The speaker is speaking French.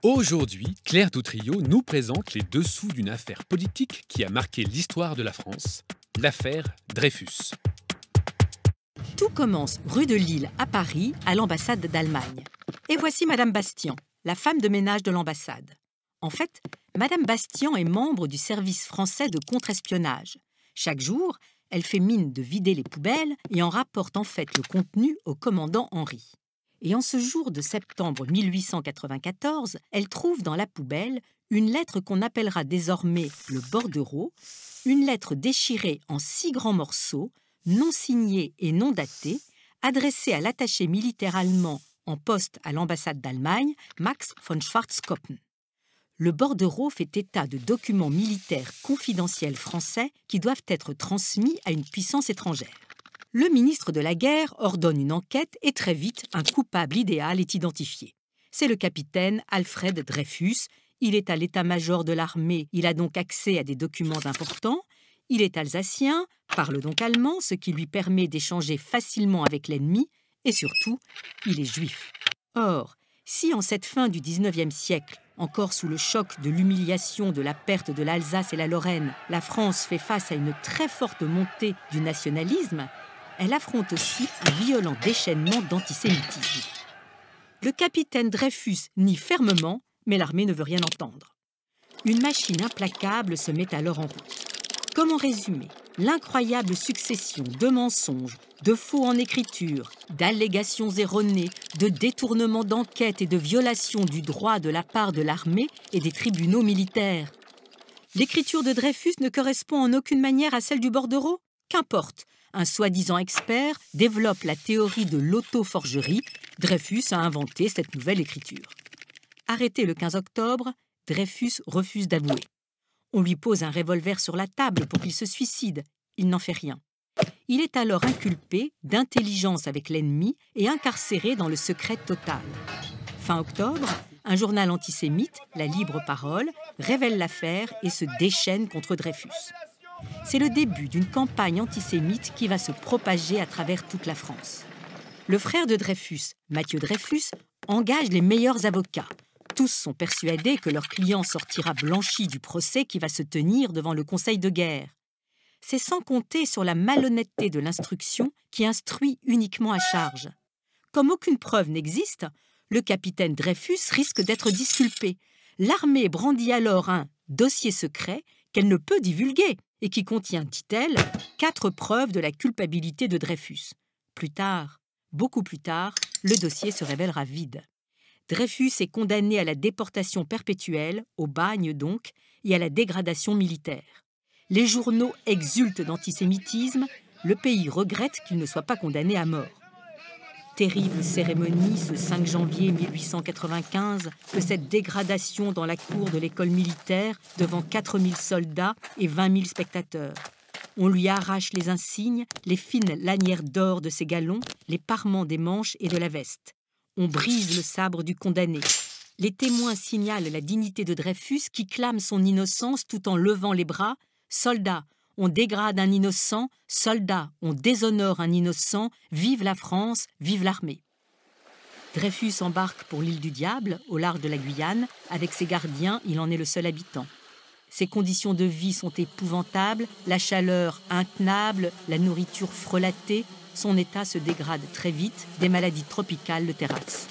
Aujourd'hui, Claire Doutrillo nous présente les dessous d'une affaire politique qui a marqué l'histoire de la France, l'affaire Dreyfus. Tout commence rue de Lille à Paris, à l'ambassade d'Allemagne. Et voici Madame Bastian, la femme de ménage de l'ambassade. En fait, Madame Bastian est membre du service français de contre-espionnage. Chaque jour, elle fait mine de vider les poubelles et en rapporte en fait le contenu au commandant Henri. Et en ce jour de septembre 1894, elle trouve dans la poubelle une lettre qu'on appellera désormais le bordereau, une lettre déchirée en 6 grands morceaux, non signée et non datée, adressée à l'attaché militaire allemand en poste à l'ambassade d'Allemagne, Max von Schwarzkoppen. Le bordereau fait état de documents militaires confidentiels français qui doivent être transmis à une puissance étrangère. Le ministre de la Guerre ordonne une enquête et très vite, un coupable idéal est identifié. C'est le capitaine Alfred Dreyfus. Il est à l'état-major de l'armée, il a donc accès à des documents importants. Il est alsacien, parle donc allemand, ce qui lui permet d'échanger facilement avec l'ennemi. Et surtout, il est juif. Or, si en cette fin du XIXe siècle, encore sous le choc de l'humiliation de la perte de l'Alsace et la Lorraine, la France fait face à une très forte montée du nationalisme, elle affronte aussi un violent déchaînement d'antisémitisme. Le capitaine Dreyfus nie fermement, mais l'armée ne veut rien entendre. Une machine implacable se met alors en route. Comment résumer l'incroyable succession de mensonges, de faux en écriture, d'allégations erronées, de détournements d'enquête et de violations du droit de la part de l'armée et des tribunaux militaires? L'écriture de Dreyfus ne correspond en aucune manière à celle du bordereau? Qu'importe, un soi-disant expert développe la théorie de l'auto-forgerie. Dreyfus a inventé cette nouvelle écriture. Arrêté le 15 octobre, Dreyfus refuse d'avouer. On lui pose un revolver sur la table pour qu'il se suicide. Il n'en fait rien. Il est alors inculpé d'intelligence avec l'ennemi et incarcéré dans le secret total. Fin octobre, un journal antisémite, La Libre Parole, révèle l'affaire et se déchaîne contre Dreyfus. C'est le début d'une campagne antisémite qui va se propager à travers toute la France. Le frère de Dreyfus, Mathieu Dreyfus, engage les meilleurs avocats. Tous sont persuadés que leur client sortira blanchi du procès qui va se tenir devant le Conseil de guerre. C'est sans compter sur la malhonnêteté de l'instruction qui instruit uniquement à charge. Comme aucune preuve n'existe, le capitaine Dreyfus risque d'être disculpé. L'armée brandit alors un dossier secret qu'elle ne peut divulguer et qui contient, dit-elle, 4 preuves de la culpabilité de Dreyfus. Plus tard, beaucoup plus tard, le dossier se révélera vide. Dreyfus est condamné à la déportation perpétuelle, au bagne donc, et à la dégradation militaire. Les journaux exultent d'antisémitisme, le pays regrette qu'il ne soit pas condamné à mort. Terrible cérémonie ce 5 janvier 1895 que cette dégradation dans la cour de l'école militaire devant 4000 soldats et 20 000 spectateurs. On lui arrache les insignes, les fines lanières d'or de ses galons, les parements des manches et de la veste. On brise le sabre du condamné. Les témoins signalent la dignité de Dreyfus qui clame son innocence tout en levant les bras. Soldats, on dégrade un innocent, soldats, on déshonore un innocent, vive la France, vive l'armée. Dreyfus embarque pour l'île du Diable, au large de la Guyane. Avec ses gardiens, il en est le seul habitant. Ses conditions de vie sont épouvantables, la chaleur intenable, la nourriture frelatée. Son état se dégrade très vite, des maladies tropicales le terrassent.